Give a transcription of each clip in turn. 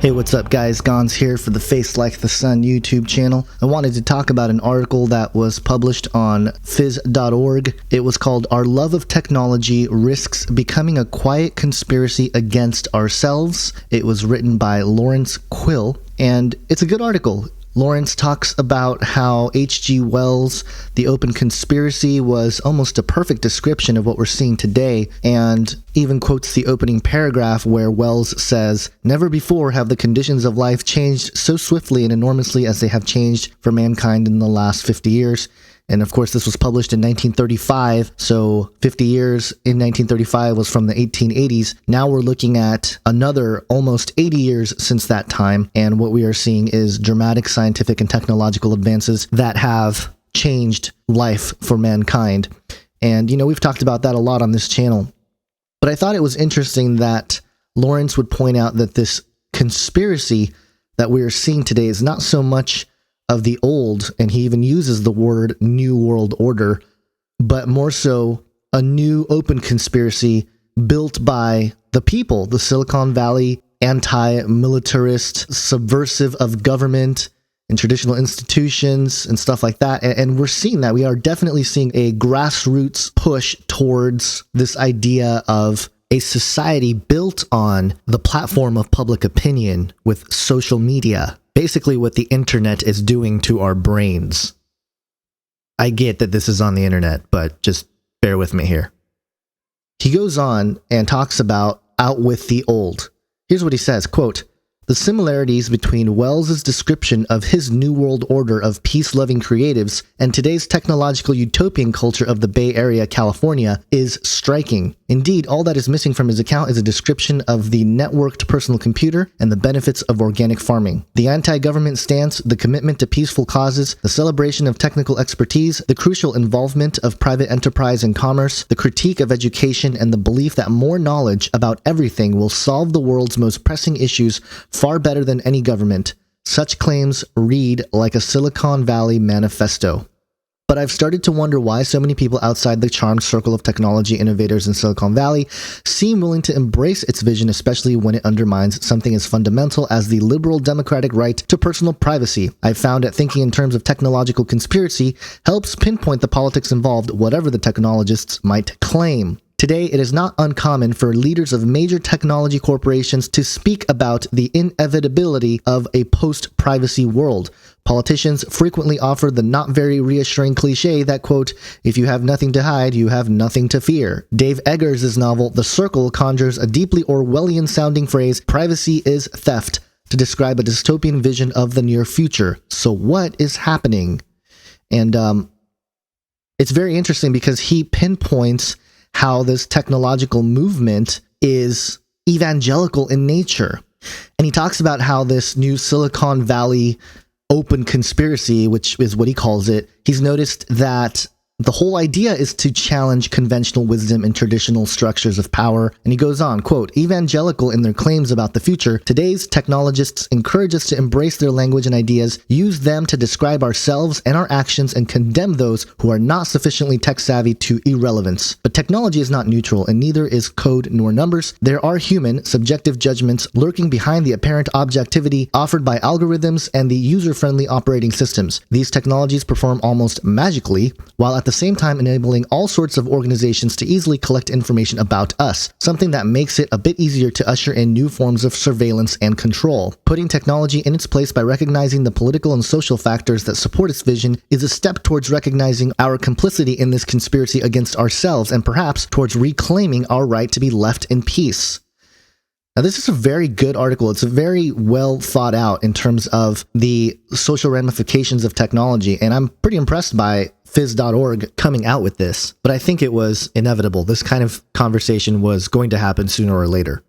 Hey, what's up guys? Gons here for the Face Like the Sun YouTube channel. I wanted to talk about an article that was published on phys.org. It was called Our Love of Technology Risks Becoming a Quiet Conspiracy Against Ourselves. It was written by Lawrence Quill, and it's a good article. Lawrence talks about how H.G. Wells' The Open Conspiracy was almost a perfect description of what we're seeing today, and even quotes the opening paragraph where Wells says, "Never before have the conditions of life changed so swiftly and enormously as they have changed for mankind in the last 50 years. And of course, this was published in 1935, so 50 years in 1935 was from the 1880s. Now we're looking at another almost 80 years since that time, and what we are seeing is dramatic scientific and technological advances that have changed life for mankind. And, you know, we've talked about that a lot on this channel. But I thought it was interesting that Lawrence would point out that this conspiracy that we are seeing today is not so much of the old, and he even uses the word New World Order, but more so a new open conspiracy built by the people, the Silicon Valley anti-militarist, subversive of government and traditional institutions and stuff like that. And we're seeing that. We are definitely seeing a grassroots push towards this idea of a society built on the platform of public opinion with social media. Basically what the internet is doing to our brains. I get that this is on the internet, but just bear with me here. He goes on and talks about out with the old. Here's what he says, quote, "The similarities between Wells' description of his New World Order of peace-loving creatives and today's technological utopian culture of the Bay Area, California, is striking. Indeed, all that is missing from his account is a description of the networked personal computer and the benefits of organic farming. The anti-government stance, the commitment to peaceful causes, the celebration of technical expertise, the crucial involvement of private enterprise and commerce, the critique of education, and the belief that more knowledge about everything will solve the world's most pressing issues far better than any government. Such claims read like a Silicon Valley manifesto. But I've started to wonder why so many people outside the charmed circle of technology innovators in Silicon Valley seem willing to embrace its vision, especially when it undermines something as fundamental as the liberal democratic right to personal privacy. I've found that thinking in terms of technological conspiracy helps pinpoint the politics involved, whatever the technologists might claim. Today, it is not uncommon for leaders of major technology corporations to speak about the inevitability of a post-privacy world. Politicians frequently offer the not very reassuring cliche that, quote, "If you have nothing to hide, you have nothing to fear." Dave Eggers' novel The Circle conjures a deeply Orwellian-sounding phrase, "Privacy is theft," to describe a dystopian vision of the near future. So what is happening? And it's very interesting because he pinpoints how this technological movement is evangelical in nature. And he talks about how this new Silicon Valley open conspiracy, which is what he calls it, he's noticed that the whole idea is to challenge conventional wisdom and traditional structures of power. And he goes on, quote, "Evangelical in their claims about the future, today's technologists encourage us to embrace their language and ideas, use them to describe ourselves and our actions, and condemn those who are not sufficiently tech-savvy to irrelevance. But technology is not neutral, and neither is code nor numbers. There are human, subjective judgments lurking behind the apparent objectivity offered by algorithms and the user-friendly operating systems. These technologies perform almost magically, while at the same time enabling all sorts of organizations to easily collect information about us, something that makes it a bit easier to usher in new forms of surveillance and control. Putting technology in its place by recognizing the political and social factors that support its vision is a step towards recognizing our complicity in this conspiracy against ourselves, and perhaps towards reclaiming our right to be left in peace." Now, this is a very good article. It's very well thought out in terms of the social ramifications of technology, and I'm pretty impressed by phys.org coming out with this. But I think it was inevitable. This kind of conversation was going to happen sooner or later.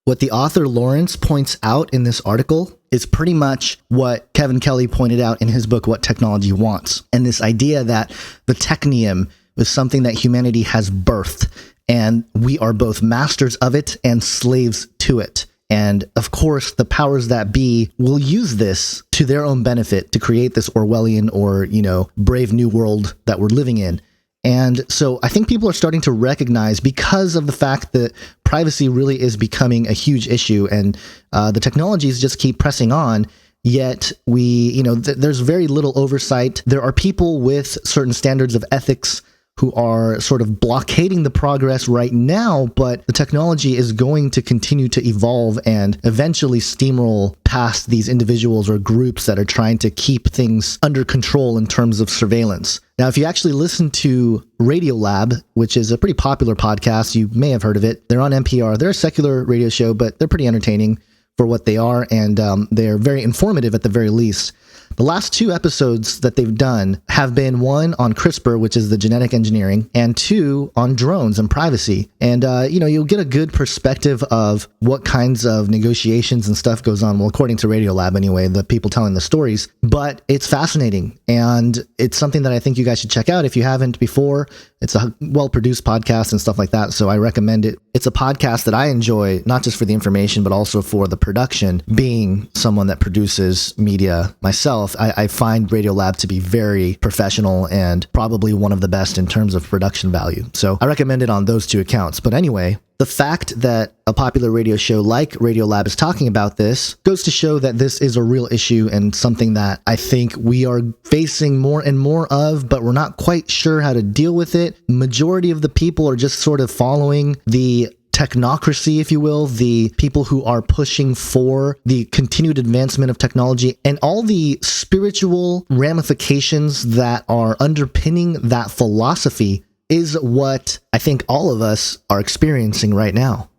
What the author Lawrence points out in this article is pretty much what Kevin Kelly pointed out in his book, What Technology Wants. And this idea that the technium is something that humanity has birthed, and we are both masters of it and slaves to it. And of course, the powers that be will use this to their own benefit to create this Orwellian or, Brave New World that we're living in. And so I think people are starting to recognize, because of the fact that privacy really is becoming a huge issue, and the technologies just keep pressing on, yet there's very little oversight. There are people with certain standards of ethics who are sort of blockading the progress right now, but the technology is going to continue to evolve and eventually steamroll past these individuals or groups that are trying to keep things under control in terms of surveillance. Now, if you actually listen to Radiolab, which is a pretty popular podcast, you may have heard of it. They're on NPR. They're a secular radio show, but they're pretty entertaining for what they are, and they're very informative at the very least. The last 2 episodes that they've done have been 1 on CRISPR, which is the genetic engineering, and 2 on drones and privacy. And, you'll get a good perspective of what kinds of negotiations and stuff goes on. Well, according to Radiolab anyway, the people telling the stories. But it's fascinating, and it's something that I think you guys should check out if you haven't before. It's a well-produced podcast and stuff like that, so I recommend it. It's a podcast that I enjoy, not just for the information, but also for the production. Being someone that produces media myself, I find Radiolab to be very professional and probably one of the best in terms of production value. So I recommend it on those 2 accounts. But anyway, the fact that a popular radio show like Radiolab is talking about this goes to show that this is a real issue and something that I think we are facing more and more of, but we're not quite sure how to deal with it. Majority of the people are just sort of following the technocracy, if you will, the people who are pushing for the continued advancement of technology and all the spiritual ramifications that are underpinning that philosophy is what I think all of us are experiencing right now.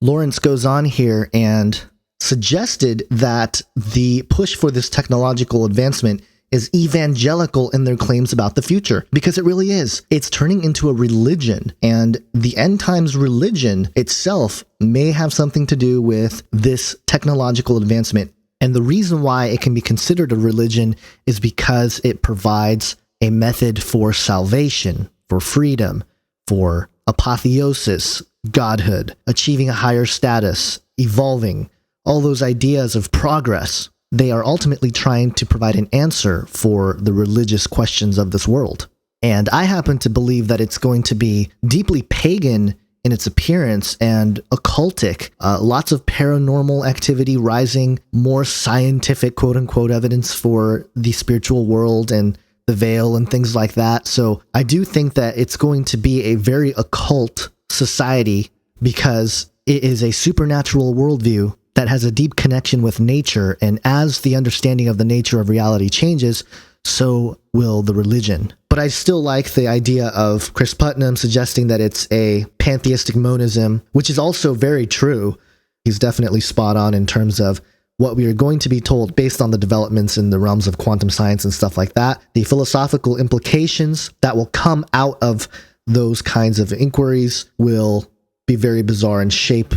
Lawrence goes on here and suggested that the push for this technological advancement is evangelical in their claims about the future, because it really is. It's turning into a religion, and the end times religion itself may have something to do with this technological advancement. And the reason why it can be considered a religion is because it provides a method for salvation, for freedom, for apotheosis, godhood, achieving a higher status, evolving, all those ideas of progress. They are ultimately trying to provide an answer for the religious questions of this world. And I happen to believe that it's going to be deeply pagan in its appearance and occultic. Lots of paranormal activity rising, more scientific quote-unquote evidence for the spiritual world and the veil and things like that. So I do think that it's going to be a very occult society because it is a supernatural worldview that has a deep connection with nature, and as the understanding of the nature of reality changes, so will the religion. But I still like the idea of Chris Putnam suggesting that it's a pantheistic monism, which is also very true. He's definitely spot on in terms of what we are going to be told based on the developments in the realms of quantum science and stuff like that. The philosophical implications that will come out of those kinds of inquiries will be very bizarre and shape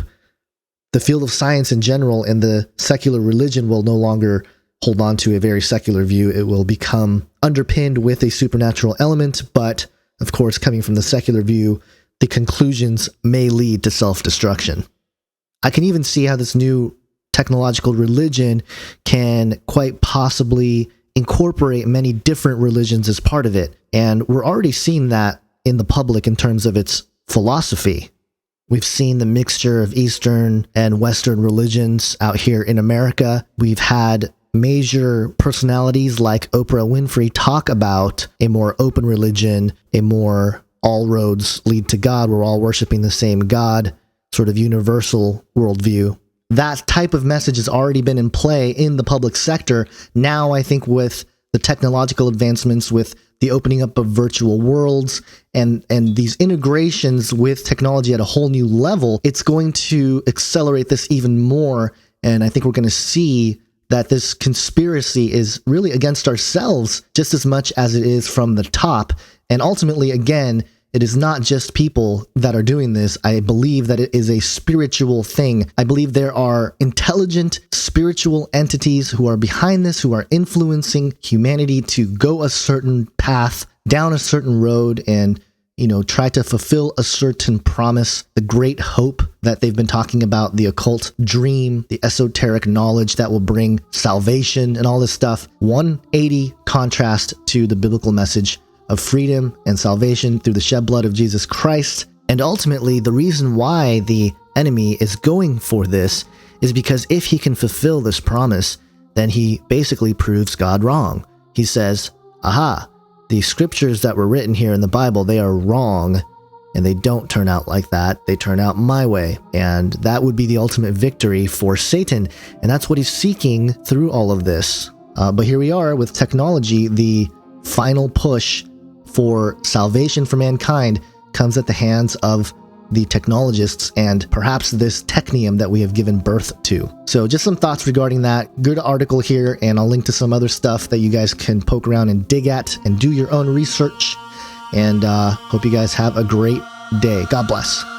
the field of science in general, and the secular religion will no longer hold on to a very secular view. It will become underpinned with a supernatural element, but of course, coming from the secular view, the conclusions may lead to self-destruction. I can even see how this new technological religion can quite possibly incorporate many different religions as part of it, and we're already seeing that in the public in terms of its philosophy. We've seen the mixture of Eastern and Western religions out here in America. We've had major personalities like Oprah Winfrey talk about a more open religion, a more all roads lead to God, we're all worshiping the same God, sort of universal worldview. That type of message has already been in play in the public sector. Now, I think with the technological advancements, with the opening up of virtual worlds and these integrations with technology at a whole new level, it's going to accelerate this even more. And I think we're going to see that this conspiracy is really against ourselves just as much as it is from the top. And ultimately, again, it is not just people that are doing this. I believe that it is a spiritual thing. I believe there are intelligent spiritual entities who are behind this, who are influencing humanity to go a certain path, down a certain road, and try to fulfill a certain promise, the great hope that they've been talking about, the occult dream, the esoteric knowledge that will bring salvation and all this stuff. 180 contrast to the biblical message of freedom and salvation through the shed blood of Jesus Christ. And ultimately, the reason why the enemy is going for this is because if he can fulfill this promise, then he basically proves God wrong. He says, aha, the scriptures that were written here in the Bible, they are wrong, and they don't turn out like that. They turn out my way. And that would be the ultimate victory for Satan. And that's what he's seeking through all of this. But here we are with technology. The final push for salvation for mankind comes at the hands of the technologists and perhaps this technium that we have given birth to. So just some thoughts regarding that. Good article here, and I'll link to some other stuff that you guys can poke around and dig at and do your own research. And hope you guys have a great day. God bless.